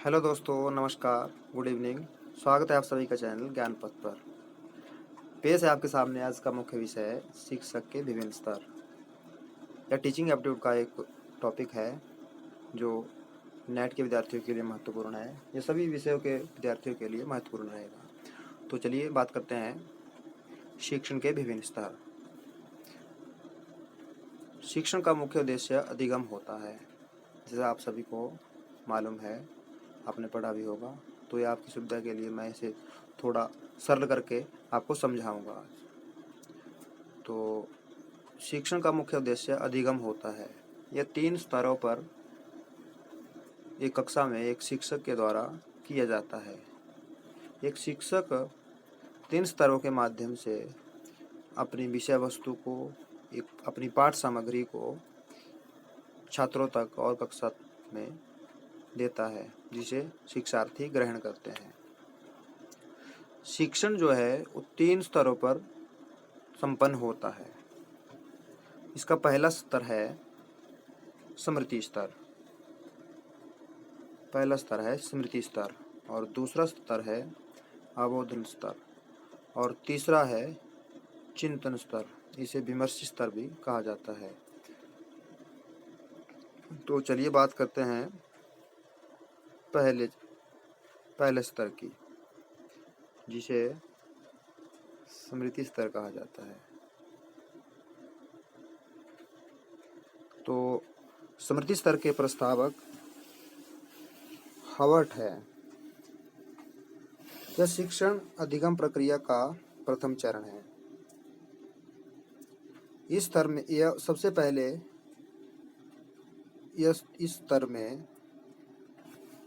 Hello दोस्तों, नमस्कार, good evening. स्वागत है आप सभी का चैनल ज्ञान पथ पर। पेश है आपके सामने आज का मुख्य विषय शिक्षक के विभिन्न स्तर। यह टीचिंग एप्टीट्यूड का एक टॉपिक है जो नेट के विद्यार्थियों के लिए महत्वपूर्ण है। ये सभी विषयों के विद्यार्थियों के लिए महत्वपूर्ण रहेगा। तो चलिए बात करते हैं शिक्षण के विभिन्न स्तर। शिक्षण का मुख्य उद्देश्य अधिगम होता है। जैसा आप सभी को मालूम है, आपने पढ़ा भी होगा, तो ये आपकी सुविधा के लिए मैं इसे थोड़ा सरल करके आपको समझाऊंगा आज। तो शिक्षण का मुख्य उद्देश्य अधिगम होता है। यह 3 स्तरों पर एक कक्षा में एक शिक्षक के द्वारा किया जाता है। एक शिक्षक 3 स्तरों के माध्यम से अपनी विषय वस्तु को, अपनी पाठ सामग्री को छात्रों तक और कक्षा में देता है, जिसे शिक्षार्थी ग्रहण करते हैं। शिक्षण जो है वो 3 स्तरों पर संपन्न होता है। इसका पहला स्तर है स्मृति स्तर। पहला स्तर है स्मृति स्तर और दूसरा स्तर है अवबोधन स्तर और तीसरा है चिंतन स्तर। इसे विमर्श स्तर भी कहा जाता है। तो चलिए बात करते हैं पहले स्तर की, जिसे स्मृति स्तर कहा जाता है। तो स्मृति स्तर के प्रस्तावक हवर्ट है। यह शिक्षण अधिगम प्रक्रिया का प्रथम चरण है। इस स्तर में यह सबसे पहले इस स्तर में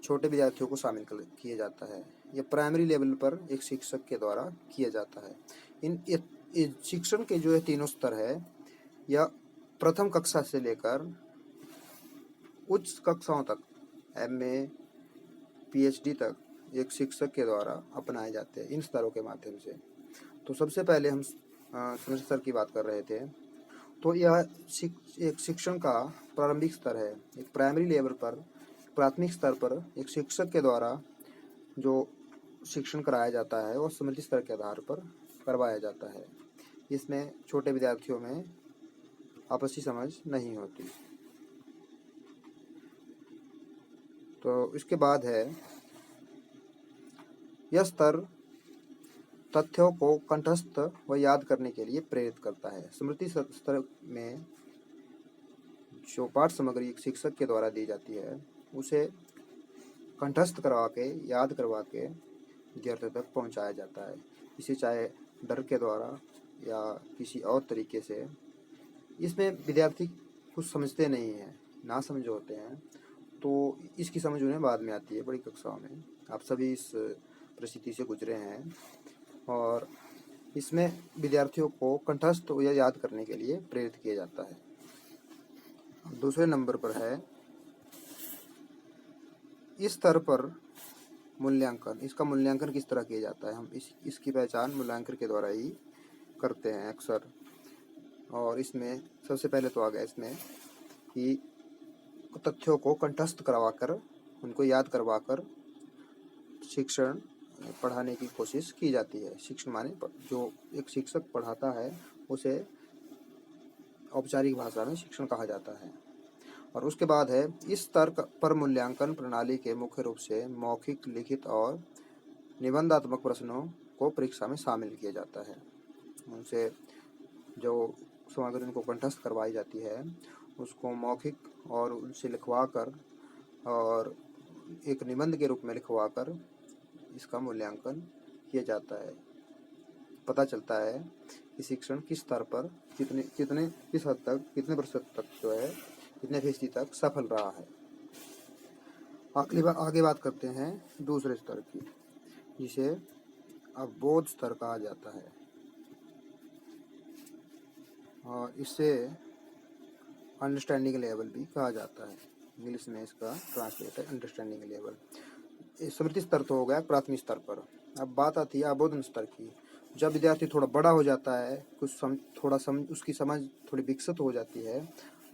छोटे विद्यार्थियों को शामिल किया जाता है। यह प्राइमरी लेवल पर एक शिक्षक के द्वारा किया जाता है। इन शिक्षण के जो है तीनों स्तर है, यह प्रथम कक्षा से लेकर उच्च कक्षाओं तक, एमए, पीएचडी तक एक शिक्षक के द्वारा अपनाए जाते हैं इन स्तरों के माध्यम से। तो सबसे पहले हम स्मृति स्तर की बात कर रहे थे। तो यह एक शिक्षण का प्रारंभिक स्तर है। एक प्राइमरी लेवल पर, प्राथमिक स्तर पर एक शिक्षक के द्वारा जो शिक्षण कराया जाता है वो स्मृति स्तर के आधार पर करवाया जाता है। इसमें छोटे विद्यार्थियों में आपसी समझ नहीं होती। तो इसके बाद है यह स्तर तथ्यों को कंठस्थ व याद करने के लिए प्रेरित करता है। स्मृति स्तर में जो पाठ सामग्री एक शिक्षक के द्वारा दी जाती है, उसे कंठस्थ करवा के, याद करवा के विद्यार्थियों तक पहुंचाया जाता है। इसे चाहे डर के द्वारा या किसी और तरीके से। इसमें विद्यार्थी कुछ समझते नहीं हैं, ना समझ होते हैं, तो इसकी समझ उन्हें बाद में आती है बड़ी कक्षाओं में। आप सभी इस परिस्थिति से गुजरे हैं और इसमें विद्यार्थियों को कंठस्थ या याद करने के लिए प्रेरित किया जाता है। दूसरे नंबर पर है इस स्तर पर मूल्यांकन। इसका मूल्यांकन किस तरह किया जाता है? हम इसकी पहचान मूल्यांकन के द्वारा ही करते हैं अक्सर। और इसमें सबसे पहले तो आ गया इसमें कि तथ्यों को कंठस्थ करवाकर, उनको याद करवाकर शिक्षण पढ़ाने की कोशिश की जाती है। शिक्षण माने जो एक शिक्षक पढ़ाता है उसे औपचारिक भाषा में शिक्षण कहा जाता है। और उसके बाद है इस स्तर पर मूल्यांकन प्रणाली के मुख्य रूप से मौखिक, लिखित और निबंधात्मक प्रश्नों को परीक्षा में शामिल किया जाता है। उनसे जो सामग्री उनको कंठस्थ करवाई जाती है उसको मौखिक और उनसे लिखवा कर और एक निबंध के रूप में लिखवा कर इसका मूल्यांकन किया जाता है। पता चलता है कि शिक्षण किस स्तर पर किस हद तक, कितने प्रतिशत तक जो है, कितने फीसदी तक सफल रहा है। आगे बात करते हैं दूसरे स्तर की, जिसे अवबोध स्तर कहा जाता है और इसे अंडरस्टैंडिंग लेवल भी कहा जाता है। इंग्लिश में इसका ट्रांसलेट है अंडरस्टैंडिंग लेवल। स्मृति स्तर तो हो गया प्राथमिक स्तर पर। अब बात आती है अवबोधन स्तर की। जब विद्यार्थी थोड़ा बड़ा हो जाता है, उसकी समझ थोड़ी विकसित हो जाती है,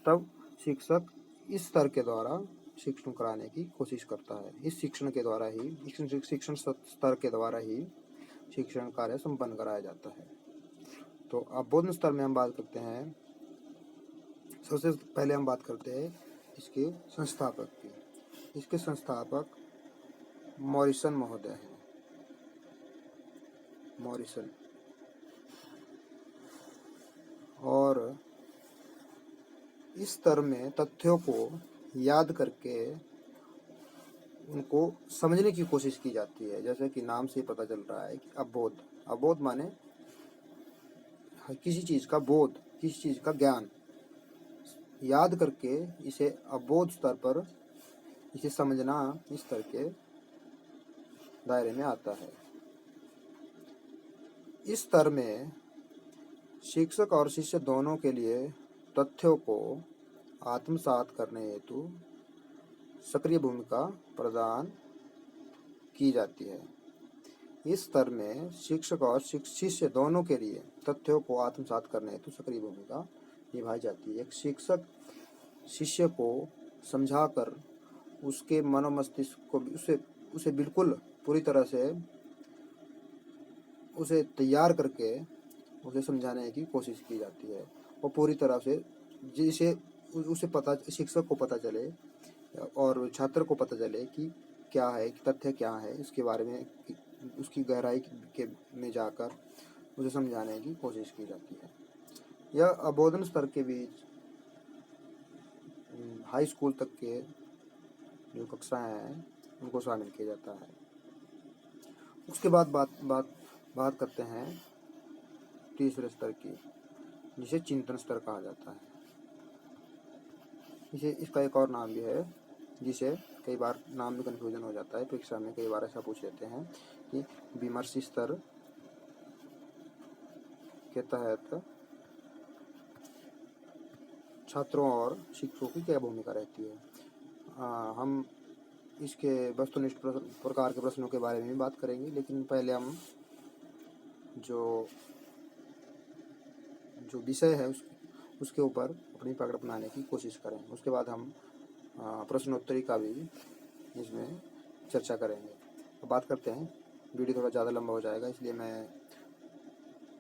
तब शिक्षक इस स्तर के द्वारा शिक्षण कराने की कोशिश करता है। इस शिक्षण के द्वारा ही शिक्षण स्तर के द्वारा ही शिक्षण कार्य संपन्न कराया जाता है। तो अबोध स्तर में हम बात करते हैं, सबसे पहले हम बात करते हैं इसके संस्थापक की। इसके संस्थापक मॉरिसन महोदय हैं। मॉरिसन, और इस स्तर में तथ्यों को याद करके उनको समझने की कोशिश की जाती है। जैसे कि नाम से पता चल रहा है कि अबोध, अबोध माने किसी चीज का बोध, किसी चीज का ज्ञान याद करके इसे अबोध स्तर पर इसे समझना इस स्तर के दायरे में आता है। इस स्तर में शिक्षक और शिष्य दोनों के लिए तथ्यों को आत्मसात करने हेतु सक्रिय भूमिका प्रदान की जाती है। इस स्तर में शिक्षक और शिष्य दोनों के लिए तथ्यों को आत्मसात करने हेतु सक्रिय भूमिका निभाई जाती है। एक शिक्षक शिष्य को समझाकर उसके मनोमस्तिष्क को उसे बिल्कुल पूरी तरह से उसे तैयार करके उसे समझाने की कोशिश की जाती है। वो पूरी तरह से जिसे उसे पता, शिक्षक को पता चले और छात्र को पता चले कि क्या है, तथ्य क्या है, इसके बारे में उसकी गहराई के में जाकर उसे समझाने की कोशिश की जाती है। यह अबोधन स्तर के बीच हाई स्कूल तक के जो कक्षाएं हैं उनको शामिल किया जाता है। उसके बाद बात करते हैं तीसरे स्तर की, जिसे चिंतन स्तर कहा जाता है। इसका एक और नाम भी है, जिसे कई बार नाम में कन्फ्यूजन हो जाता है। परीक्षा में कई बार ऐसा पूछ लेते हैं कि विमर्शी स्तर के तहत छात्रों और शिक्षकों की क्या भूमिका रहती है। हम इसके वस्तुनिष्ठ प्रकार के प्रश्नों के बारे में बात करेंगे, लेकिन पहले हम जो विषय है उसके ऊपर अपनी पकड़ बनाने की कोशिश करें। उसके बाद हम प्रश्नोत्तरी का भी इसमें चर्चा करेंगे। तो बात करते हैं। वीडियो थोड़ा ज़्यादा लंबा हो जाएगा, इसलिए मैं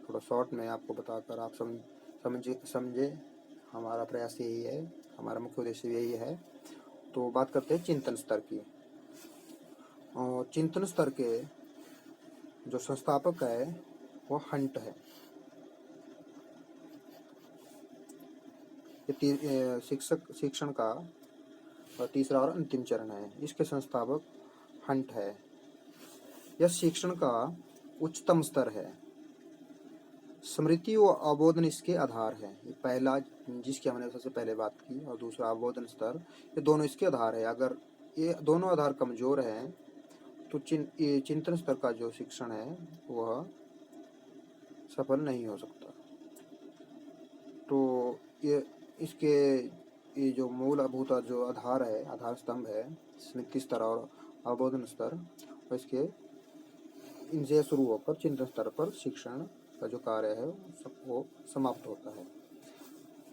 थोड़ा शॉर्ट में आपको बताकर आप समझे। हमारा प्रयास यही है, हमारा मुख्य उद्देश्य यही है। तो बात करते हैं चिंतन स्तर की। और चिंतन स्तर के जो संस्थापक है वो हंट है। ये शिक्षण का तीसरा और अंतिम चरण है। इसके संस्थापक हंट है। यह शिक्षण का उच्चतम स्तर है। स्मृति व अवबोधन इसके आधार है। ये पहला जिसकी हमने सबसे पहले बात की, और दूसरा अवबोधन स्तर, ये दोनों इसके आधार है। अगर ये दोनों आधार कमजोर हैं तो चिंतन स्तर का जो शिक्षण है वह सफल नहीं हो सकता। तो ये जो मूलभूत जो आधार है, आधार स्तंभ है, स्मृति स्तर और अवबोधन स्तर, और इसके इनसे शुरू होकर चिंतन स्तर पर शिक्षण का जो कार्य है वो समाप्त होता है।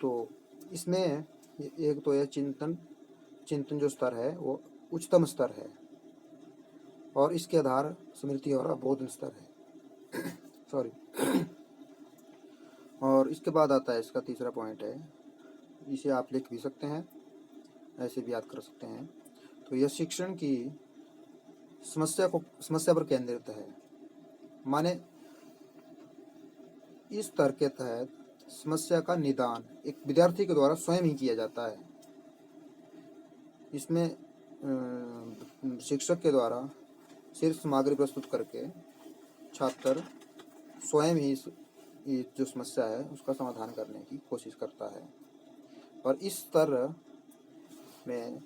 तो इसमें एक तो यह चिंतन जो स्तर है वो उच्चतम स्तर है, और इसके आधार स्मृति और अवबोधन स्तर है। सॉरी। और इसके बाद आता है इसका तीसरा पॉइंट है, इसे आप लिख भी सकते हैं, ऐसे भी याद कर सकते हैं। तो यह शिक्षण की समस्या पर केंद्रित है। माने इस स्तर के तहत समस्या का निदान एक विद्यार्थी के द्वारा स्वयं ही किया जाता है। इसमें शिक्षक के द्वारा सिर्फ सामग्री प्रस्तुत करके छात्र स्वयं ही जो समस्या है उसका समाधान करने की कोशिश करता है। और इस स्तर में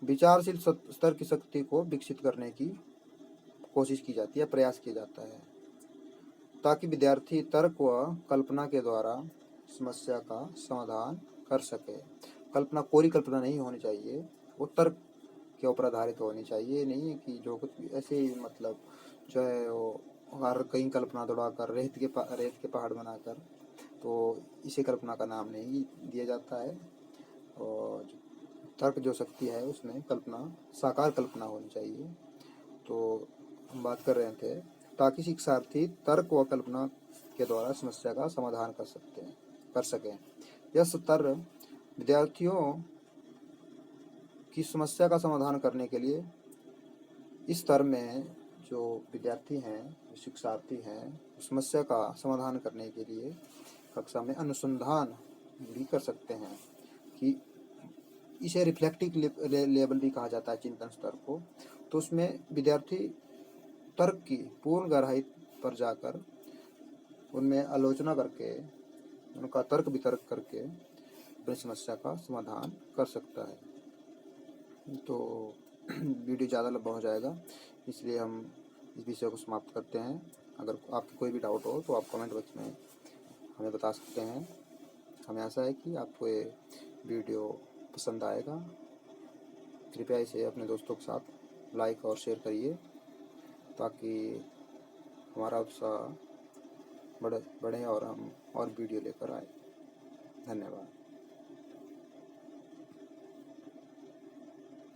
विचारशील स्तर की शक्ति को विकसित करने की कोशिश की जाती है, प्रयास किया जाता है, ताकि विद्यार्थी तर्क व कल्पना के द्वारा समस्या का समाधान कर सके। कल्पना कोरी कल्पना नहीं होनी चाहिए, वो तर्क के ऊपर आधारित होनी चाहिए। नहीं है कि जो कुछ ऐसे ही मतलब जो है वो हर कहीं कल्पना दौड़ाकर रेत के पहाड़ बनाकर, तो इसे कल्पना का नाम नहीं दिया जाता है। और तर्क जो शक्ति है उसमें कल्पना, साकार कल्पना होनी चाहिए। तो हम बात कर रहे थे ताकि शिक्षार्थी तर्क व कल्पना के द्वारा समस्या का समाधान कर सकें। यह स्तर विद्यार्थियों की समस्या का समाधान करने के लिए इस स्तर में जो विद्यार्थी हैं, शिक्षार्थी हैं, समस्या का समाधान करने के लिए कक्षा में अनुसंधान भी कर सकते हैं कि इसे रिफ्लेक्टिव लेवल भी कहा जाता है, चिंतन स्तर को। तो उसमें विद्यार्थी तर्क की पूर्ण गहराई पर जाकर उनमें आलोचना करके, उनका तर्क वितर्क करके अपनी समस्या का समाधान कर सकता है। तो वीडियो ज़्यादा लंबा हो जाएगा, इसलिए हम इस विषय को समाप्त करते हैं। अगर आपको कोई भी डाउट हो तो आप कमेंट बॉक्स में हमें बता सकते हैं। हमें आशा है कि आपको ये वीडियो पसंद आएगा। कृपया इसे अपने दोस्तों के साथ लाइक और शेयर करिए ताकि हमारा उत्साह बढ़े और हम और वीडियो लेकर आए। धन्यवाद।